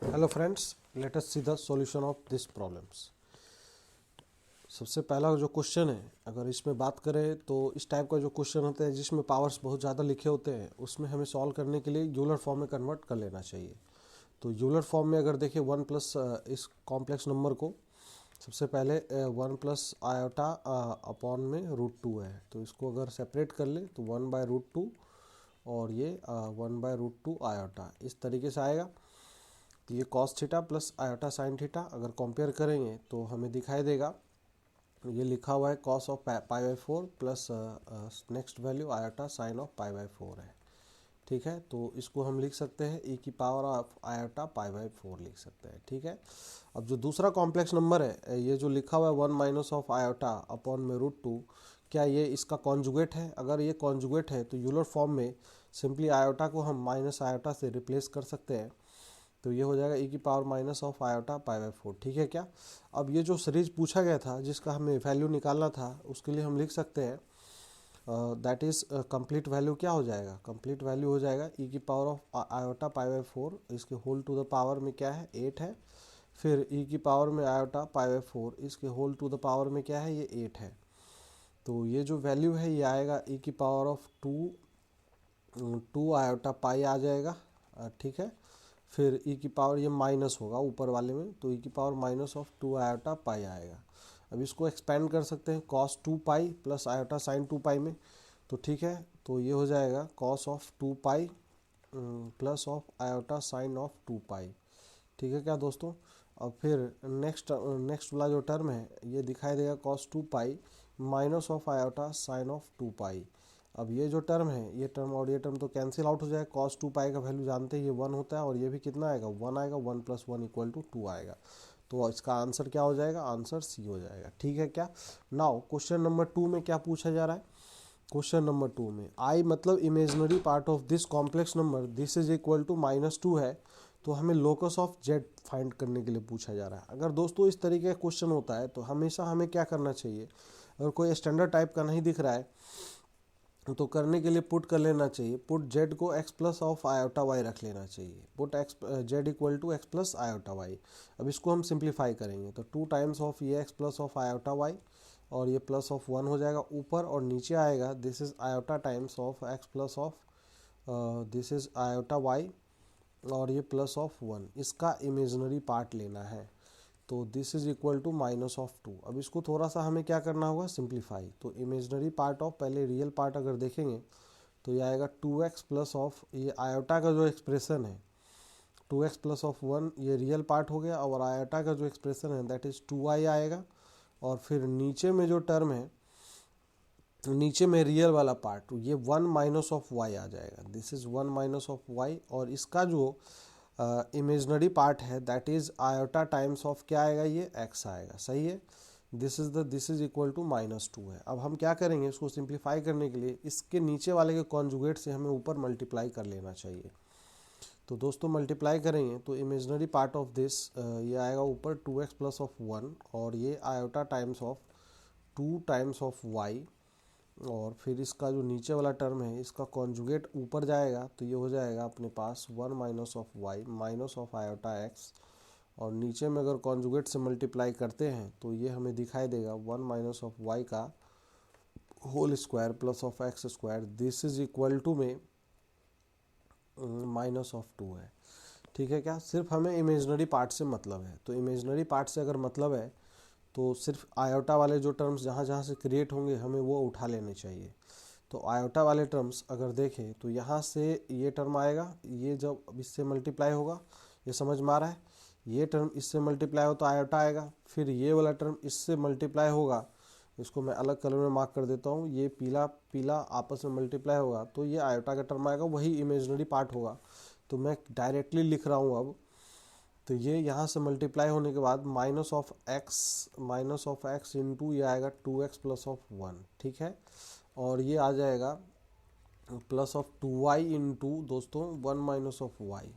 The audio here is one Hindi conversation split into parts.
Hello friends, let us see the solution of this problems. सबसे पहला जो क्वेश्चन है, अगर इसमें बात करें तो इस टाइप का जो क्वेश्चन होता है जिसमें पावर्स बहुत ज़्यादा लिखे होते हैं, उसमें हमें सॉल्व करने के लिए यूलर फॉर्म में कन्वर्ट कर लेना चाहिए। तो यूलर फॉर्म में अगर देखिए वन प्लस इस कॉम्प्लेक्स नंबर को सबसे पहले वन प्लस आयोटा अपॉन में रूट 2 है, तो इसको अगर सेपरेट कर ले तो 1/√2 और ये 1/√2 आयोटा इस तरीके से आएगा। तो ये cos theta plus iota sine theta अगर कंपेयर करेंगे तो हमें दिखाई देगा, ये लिखा हुआ है cos of π/4 plus next value iota sine of π/4 है। ठीक है, तो इसको हम लिख सकते हैं e की पावर ऑफ आयोटा π/4 लिख सकते हैं। ठीक है, अब जो दूसरा कॉम्प्लेक्स नंबर है, ये जो लिखा हुआ है 1 माइनस ऑफ आयोटा अपॉन में √2, क्या ये इसका कॉन्जुगेट है? अगर ये कॉन्जुगेट है तो यूलर फॉर्म में सिंपली आयोटा को हम माइनस आयोटा से रिप्लेस कर सकते हैं, तो ये हो जाएगा e की पावर माइनस ऑफ आयोटा π/4। ठीक है क्या? अब ये जो सीरीज पूछा गया था जिसका हमें वैल्यू निकालना था, उसके लिए हम लिख सकते हैं दैट इज़ कंप्लीट वैल्यू क्या हो जाएगा? कंप्लीट वैल्यू हो जाएगा e की पावर ऑफ आयोटा π/4, इसके होल टू द पावर में क्या है 8 है, फिर e की पावर में आयोटा π/4 इसके होल टू द पावर में क्या है, ये 8 है। तो ये जो वैल्यू है ये आएगा e की पावर ऑफ 2 आयोटा पाई आ जाएगा। ठीक है, फिर e की पावर ये माइनस होगा ऊपर वाले में, तो e की पावर माइनस ऑफ 2 आयोटा पाई आएगा। अब इसको एक्सपेंड कर सकते हैं cos 2 pi plus iota sign 2 पाई में, तो ठीक है, तो ये हो जाएगा cos of 2 pi plus of iota sine of 2 पाई। ठीक है क्या दोस्तों? अब फिर नेक्स्ट वाला जो टर्म है ये दिखाई देगा cos 2 pi minus of iota sine of 2 पाई। अब ये जो टर्म है, ये टर्म और ये टर्म तो कैंसिल आउट हो जाएगा। कॉस 2 पाई का वैल्यू जानते हैं ये 1 होता है, और ये भी कितना आएगा 1 आएगा, 1 + 1 = 2 आएगा। तो इसका आंसर क्या हो जाएगा? आंसर सी हो जाएगा। ठीक है क्या? नाउ क्वेश्चन नंबर 2 में क्या पूछा जा रहा है? क्वेश्चन नंबर 2 में आई मतलब imaginary part of this complex number this is equal to -2 है, तो हमें लोकस ऑफ जेड फाइंड करने के लिए पूछा जा रहा है। अगर दोस्तों इस तरीके का क्वेश्चन होता है तो हमेशा हमें क्या करना चाहिए? अगर कोई स्टैंडर्ड टाइप का नहीं दिख रहा है तो करने के लिए पुट कर लेना चाहिए, पुट जेड को x plus of iota y रख लेना चाहिए, put x z equal to x plus iota y. अब इसको हम सिंप्लीफाई करेंगे तो 2 टाइम्स ऑफ ये x plus of iota y और ये प्लस ऑफ 1 हो जाएगा ऊपर, और नीचे आएगा this is iota times of x plus of this is iota y और ये प्लस ऑफ 1, इसका इमेजनरी पार्ट लेना है। तो दिस इज इक्वल टू -2। अब इसको थोड़ा सा हमें क्या करना होगा? सिंप्लीफाई। तो इमेजनरी पार्ट ऑफ पहले रियल पार्ट अगर देखेंगे तो ये आएगा 2x प्लस ऑफ ये आयोटा का जो एक्सप्रेशन है 2x प्लस ऑफ 1, ये रियल पार्ट हो गया, और आयोटा का जो एक्सप्रेशन है दैट इज़ 2y आएगा। और फिर नीचे में जो टर्म है, नीचे में रियल वाला पार्ट, ये 1 माइनस ऑफ वाई आ जाएगा, this is 1 minus of y, और इसका जो इमेजनरी पार्ट है that is iota times of क्या आएगा, ये x आएगा। सही है, दिस इज इक्वल टू -2 है। अब हम क्या करेंगे? इसको सिंप्लीफाई करने के लिए इसके नीचे वाले के कॉन्जुगेट से हमें ऊपर मल्टीप्लाई कर लेना चाहिए। तो दोस्तों मल्टीप्लाई करेंगे तो इमेजनरी पार्ट ऑफ दिस ये आएगा ऊपर 2x प्लस ऑफ 1, और ये iota times of 2 times of y, और फिर इसका जो नीचे वाला टर्म है इसका कॉन्जुगेट ऊपर जाएगा, तो ये हो जाएगा अपने पास 1 minus of y minus of iota x, और नीचे में अगर कॉन्जुगेट से मल्टीप्लाई करते हैं तो ये हमें दिखाई देगा 1 माइनस ऑफ वाई का whole square plus of x square, this is equal to में -2 है। ठीक है क्या? सिर्फ हमें इमेजनरी पार्ट से मतलब है, तो इमेजनरी पार्ट से अगर मतलब है तो सिर्फ आयोटा वाले जो टर्म्स जहाँ जहाँ से क्रिएट होंगे हमें वो उठा लेने चाहिए। तो आयोटा वाले टर्म्स अगर देखें तो यहाँ से ये टर्म आएगा, ये जब इससे मल्टीप्लाई होगा, ये समझ में आ रहा है, ये टर्म इससे मल्टीप्लाई हो तो आयोटा आएगा, फिर ये वाला टर्म इससे मल्टीप्लाई होगा, इसको मैं अलग कलर में मार्क कर देता हूँ, ये पीला पीला आपस में मल्टीप्लाई होगा तो ये आयोटा का टर्म आएगा, वही इमेजनरी पार्ट होगा। तो मैं डायरेक्टली लिख रहा हूँ अब, तो ये यहाँ से मल्टीप्लाई होने के बाद माइनस ऑफ एक्स इंटू ये आएगा 2x प्लस ऑफ 1। ठीक है, और ये आ जाएगा प्लस ऑफ 2y इंटू दोस्तों 1 माइनस ऑफ वाई,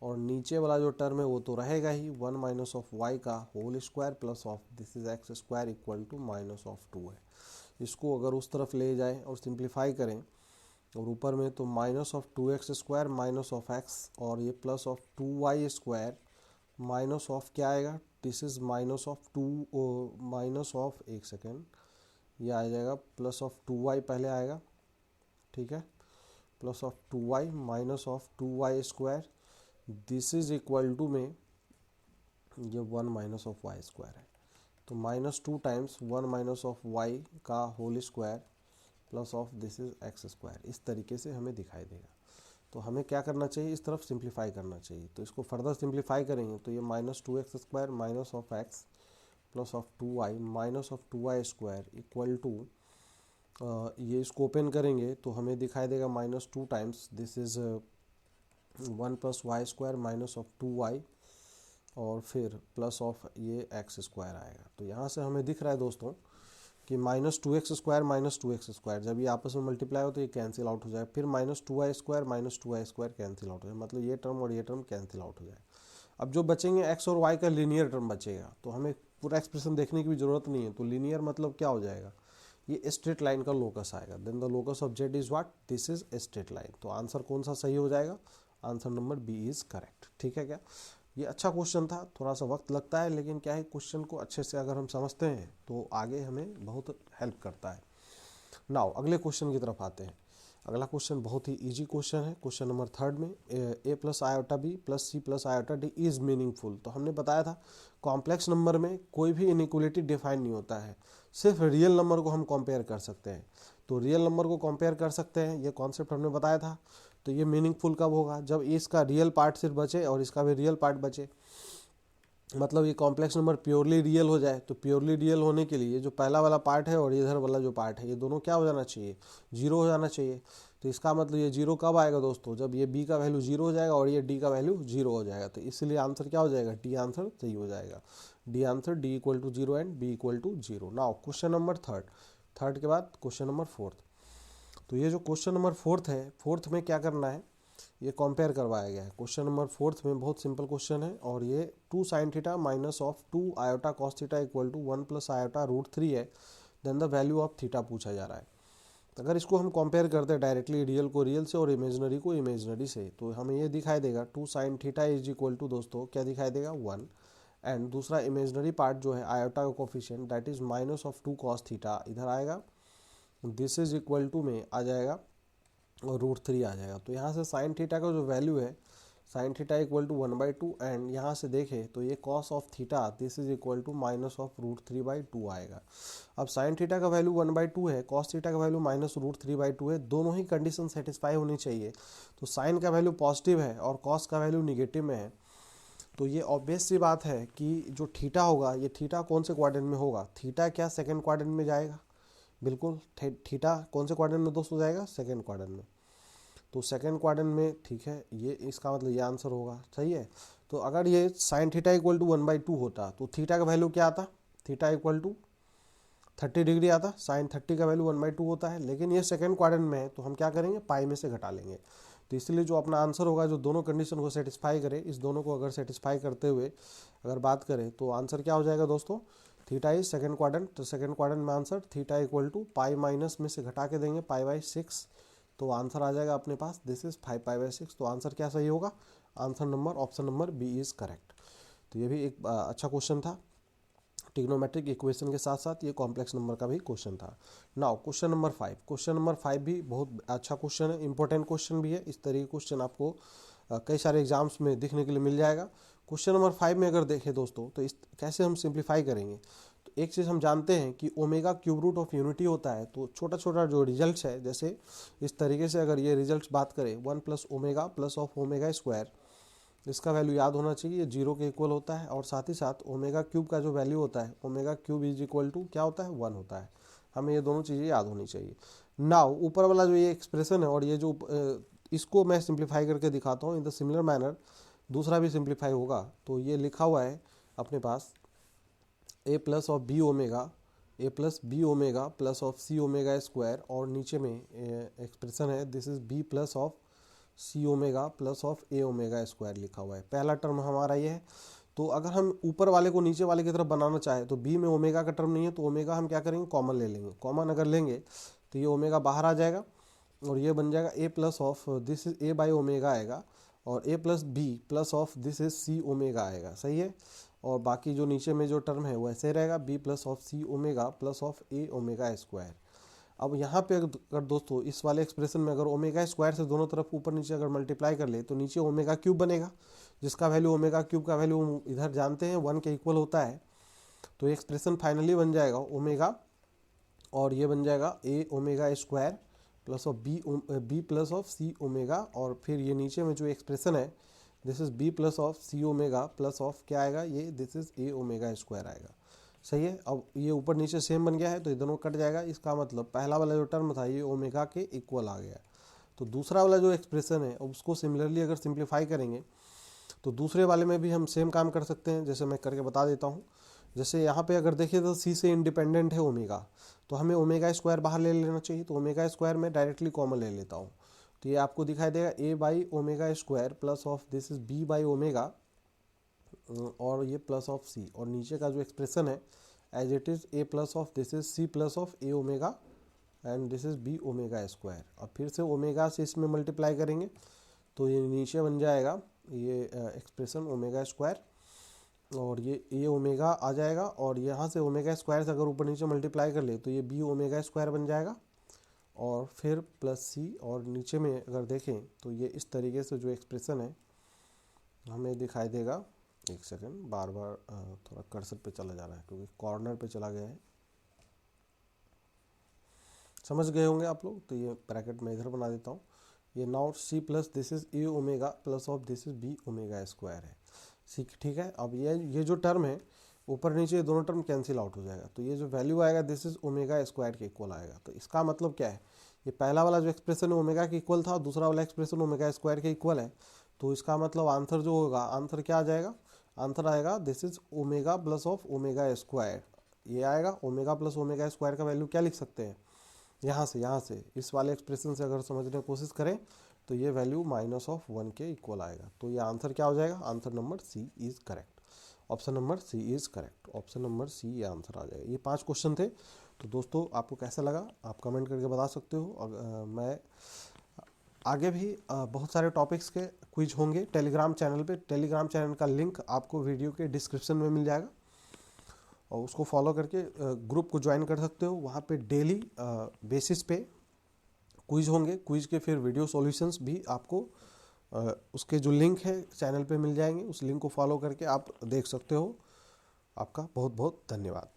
और नीचे वाला जो टर्म है वो तो रहेगा ही 1 माइनस ऑफ वाई का whole square plus of this is x square equal to -2 है। इसको अगर उस तरफ ले जाएं और सिंप्लीफाई करें और ऊपर में तो -2x square minus of x और ये plus of 2y square minus of क्या आएगा, this is minus of two, minus of, एक सेकेंड, ये आ जाएगा प्लस ऑफ 2y पहले आएगा, ठीक है, plus of 2y minus of 2y square, this is equal to में ये 1 माइनस ऑफ वाई स्क्वायर है, तो -2 टाइम्स 1 माइनस ऑफ वाई का whole square plus of this is x square, इस तरीके से हमें दिखाई देगा। तो हमें क्या करना चाहिए, इस तरफ सिंप्लीफाई करना चाहिए, तो इसको फर्दर सिंप्लीफाई करेंगे तो ये -2x square minus of x plus of 2y minus of 2y square equal to, ये इसको ओपन करेंगे तो हमें दिखाई देगा -2 times this is 1 plus y square minus of 2y और फिर प्लस ऑफ ये एक्स स्क्वायर आएगा। तो यहाँ से हमें दिख रहा है दोस्तों कि -2x square minus 2x square जब ये आपस में मल्टीप्लाई हो तो ये कैंसिल आउट हो जाए, फिर -2y square minus 2y square cancel out हो जाए, मतलब ये टर्म और ये टर्म कैंसिल आउट हो जाए। अब जो बचेंगे x और y का लीनियर टर्म बचेगा, तो हमें पूरा एक्सप्रेशन देखने की भी जरूरत नहीं है। तो लीनियर मतलब क्या हो जाएगा, ये स्ट्रेट लाइन का लोकस आएगा, then the locus of z is what, this is straight line. तो आंसर कौन सा सही हो जाएगा, answer number B is correct. ठीक है क्या, ये अच्छा क्वेश्चन था, थोड़ा सा वक्त लगता है लेकिन क्या है, क्वेश्चन को अच्छे से अगर हम समझते हैं तो आगे हमें बहुत हेल्प करता है। नाउ अगले क्वेश्चन की तरफ आते हैं। अगला क्वेश्चन बहुत ही इजी क्वेश्चन है, क्वेश्चन नंबर 3 में a plus iota b plus c plus iota d is meaningful. तो हमने बताया था कॉम्प्लेक्स नंबर में कोई भी इनइक्वलिटी डिफाइन नहीं होता है, सिर्फ रियल नंबर को हम कंपेयर कर सकते हैं। तो रियल नंबर को कंपेयर कर सकते हैं, ये कॉन्सेप्ट हमने बताया था। तो ये मीनिंगफुल कब होगा, जब इसका रियल पार्ट सिर्फ बचे और इसका भी रियल पार्ट बचे, मतलब ये कॉम्प्लेक्स नंबर प्योरली रियल हो जाए। तो प्योरली रियल होने के लिए जो पहला वाला पार्ट है और इधर वाला जो पार्ट है, ये दोनों क्या हो जाना चाहिए, जीरो हो जाना चाहिए। तो इसका मतलब ये जीरो कब आएगा दोस्तों, जब ये बी का वैल्यू जीरो हो जाएगा और ये डी का वैल्यू जीरो हो जाएगा। तो इसलिए आंसर क्या हो जाएगा, डी आंसर सही हो जाएगा। D answer, d equal to zero and b equal to zero. Now question number third के बाद क्वेश्चन नंबर 4। तो ये जो क्वेश्चन नंबर 4 है, 4 में क्या करना है, ये कंपेयर करवाया गया है। क्वेश्चन नंबर 4 में बहुत सिंपल क्वेश्चन है और ये 2 sine theta minus of 2 iota cos theta equal to 1 plus iota root 3 है, then the value of theta पूछा जा रहा है। तो अगर इसको हम कंपेयर करते हैं डायरेक्टली रियल को रियल से और इमेजनरी को इमेजनरी से, तो हमें ये दिखाई देगा 2 sine theta is equal to दोस्तों क्या दिखाई देगा 1, एंड दूसरा इमेजनरी पार्ट जो है आयोटा का coefficient that is minus of 2 cos theta इधर आएगा, दिस इज इक्वल टू में आ जाएगा और रूट 3 आ जाएगा। तो यहाँ से साइन थीटा का जो वैल्यू है, sine theta equal to 1/2, and यहाँ से देखें तो ये cos of theta this is equal to minus of root 3/2 आएगा। अब साइन थीटा का वैल्यू 1/2 है, कॉस थीटा का वैल्यू माइनस रूट 3/2 है, दोनों ही कंडीशन सेटिस्फाई होनी चाहिए। तो साइन का वैल्यू पॉजिटिव है और कॉस का वैल्यू निगेटिव में है, तो ये ऑब्वियस सी बात है कि जो थीटा होगा, ये थीटा कौन से क्वाड्रेंट में होगा, थीटा क्या सेकेंड क्वाड्रेंट में जाएगा, बिल्कुल थीटा कौन से क्वाड्रेंट में दोस्तों जाएगा, सेकेंड क्वाड्रेंट में। तो सेकेंड क्वाड्रेंट में, ठीक है, ये इसका मतलब ये आंसर होगा, सही है। तो अगर ये साइन थीटा इक्वल टू 1/2 होता तो थीटा का वैल्यू क्या आता, थीटा इक्वल टू 30 डिग्री आता, साइन 30 का वैल्यू 1/2 होता है, लेकिन ये सेकेंड क्वाड्रेंट में है तो हम क्या करेंगे, पाई में से घटा लेंगे। तो इसलिए जो अपना आंसर होगा जो दोनों कंडीशन को सेटिस्फाई करे, इस दोनों को अगर सेटिस्फाई करते हुए अगर बात करें तो आंसर क्या हो जाएगा दोस्तों, थीटा इज सेकेंड क्वाड्रेंट। तो सेकेंड क्वाड्रेंट में answer theta equal to pi minus में से घटा के देंगे पाई/6, तो आंसर आ जाएगा अपने पास दिस इज 5π/6। तो आंसर क्या सही होगा, answer number option number B is correct. तो ये भी एक अच्छा क्वेश्चन था, ट्रिग्नोमेट्रिक इक्वेशन के साथ साथ ये कॉम्प्लेक्स नंबर का भी क्वेश्चन था। Now question number 5, question number 5 भी बहुत अच्छा क्वेश्चन है, इंपॉर्टेंट क्वेश्चन भी है। इस तरह के क्वेश्चन आपको कई सारे एग्जाम्स में दिखने के लिए मिल जाएगा। क्वेश्चन नंबर 5 में अगर देखें दोस्तों तो इस कैसे हम सिंप्लीफाई करेंगे, तो एक चीज़ हम जानते हैं कि omega cube root of unity होता है। तो छोटा छोटा जो रिजल्ट्स है, जैसे इस तरीके से अगर ये रिजल्ट्स बात करें 1 plus omega plus of omega square, इसका वैल्यू याद होना चाहिए, ये 0 के इक्वल होता है। और साथ ही साथ ओमेगा क्यूब का जो वैल्यू होता है, omega cube is equal to क्या होता है, 1 होता है। हमें ये दोनों चीज़ें याद होनी चाहिए। नाउ ऊपर वाला जो ये एक्सप्रेशन है और ये जो इसको मैं सिंप्लीफाई करके दिखाता हूँ इन द सिमिलर मैनर, दूसरा भी सिंप्लीफाई होगा। तो ये लिखा हुआ है अपने पास a plus of b omega, a plus b omega plus of C omega square, और नीचे में एक्सप्रेशन है this is B plus of C omega plus of a omega square लिखा हुआ है। पहला टर्म हमारा ये है। तो अगर हम ऊपर वाले को नीचे वाले की तरफ बनाना चाहे तो बी में ओमेगा का टर्म नहीं है, तो ओमेगा हम क्या करेंगे, कॉमन ले लेंगे। कॉमन अगर लेंगे तो ये ओमेगा बाहर आ जाएगा और ये बन जाएगा A plus of this is A by omega आएगा, और a plus B plus of this is C omega आएगा, सही है। और बाकी जो नीचे में जो टर्म है वो ऐसे रहेगा, b plus of C omega plus of a omega square. अब यहाँ पे अगर दोस्तों इस वाले एक्सप्रेशन में अगर ओमेगा स्क्वायर से दोनों तरफ ऊपर नीचे अगर मल्टीप्लाई कर ले तो नीचे ओमेगा क्यूब बनेगा, जिसका वैल्यू ओमेगा क्यूब का वैल्यू इधर जानते हैं 1 के इक्वल होता है। तो एक्सप्रेशन फाइनली बन जाएगा ओमेगा, और ये बन जाएगा A omega square plus of B plus of C omega, और फिर ये नीचे में जो एक्सप्रेशन है this is B plus of C omega plus of क्या आएगा, ये this is A omega square आएगा, सही है। अब ये ऊपर नीचे सेम बन गया है तो ये दोनों कट जाएगा, इसका मतलब पहला वाला जो टर्म था ये ओमेगा के इक्वल आ गया। तो दूसरा वाला जो एक्सप्रेशन है उसको सिमिलरली अगर सिंप्लीफाई करेंगे तो दूसरे वाले में भी हम सेम काम कर सकते हैं, जैसे मैं करके बता देता हूँ। जैसे यहाँ पे अगर देखिए तो सी से इंडिपेंडेंट है ओमेगा, तो हमें ओमेगा स्क्वायर बाहर ले लेना चाहिए, तो ओमेगा स्क्वायर में डायरेक्टली कॉमन ले लेता हूँ। तो ये आपको दिखाई देगा A by omega square plus of this is B by omega, और ये प्लस ऑफ सी, और नीचे का जो एक्सप्रेशन है as it is a plus of this is c plus of a omega and this is b omega square. अब फिर से ओमेगा से इसमें मल्टीप्लाई करेंगे तो ये नीचे बन जाएगा ये एक्सप्रेशन ओमेगा स्क्वायर, और ये ए ओमेगा आ जाएगा, और यहाँ से ओमेगा स्क्वायर से अगर ऊपर नीचे मल्टीप्लाई कर ले तो ये बी ओमेगा स्क्वायर बन जाएगा, और फिर प्लस सी, और नीचे में अगर देखें तो ये इस तरीके से जो एक्सप्रेशन है हमें दिखाई देगा। एक सेकंड, बार बार थोड़ा कर्सर पे चला जा रहा है क्योंकि कॉर्नर पे चला गया है, समझ गए होंगे आप लोग। तो ये ब्रैकेट में इधर बना देता हूँ, ये now c plus this is A omega plus of this is b omega square है, ठीक है। अब ये जो टर्म है ऊपर नीचे दोनों टर्म कैंसिल आउट हो जाएगा, तो ये जो वैल्यू आएगा दिस इज ओमेगा स्क्वायर के इक्वल आएगा। तो इसका मतलब क्या है, ये पहला वाला जो एक्सप्रेशन है ओमेगा के इक्वल था और दूसरा वाला एक्सप्रेशन ओमेगा स्क्वायर के इक्वल है, तो इसका मतलब आंसर जो होगा, आंसर क्या आ जाएगा, आंसर आएगा this is omega plus of omega square, ये आएगा। ओमेगा प्लस ओमेगा स्क्वायर का वैल्यू क्या लिख सकते हैं, यहाँ से इस वाले एक्सप्रेशन से अगर समझने की कोशिश करें तो ये वैल्यू -1 के इक्वल आएगा। तो ये आंसर क्या हो जाएगा, answer number C is correct, option number C is correct, option number C ये आंसर आ जाएगा। ये 5 क्वेश्चन थे। तो दोस्तों आपको कैसा लगा आप कमेंट करके बता सकते हो। मैं आगे भी बहुत सारे टॉपिक्स के क्विज होंगे टेलीग्राम चैनल पे। टेलीग्राम चैनल का लिंक आपको वीडियो के डिस्क्रिप्शन में मिल जाएगा, और उसको फॉलो करके ग्रुप को ज्वाइन कर सकते हो। वहाँ पे डेली बेसिस पे क्विज होंगे, क्विज के फिर वीडियो सॉल्यूशंस भी आपको उसके जो लिंक है चैनल पे मिल जाएंगे, उस लिंक को फॉलो करके आप देख सकते हो। आपका बहुत बहुत धन्यवाद।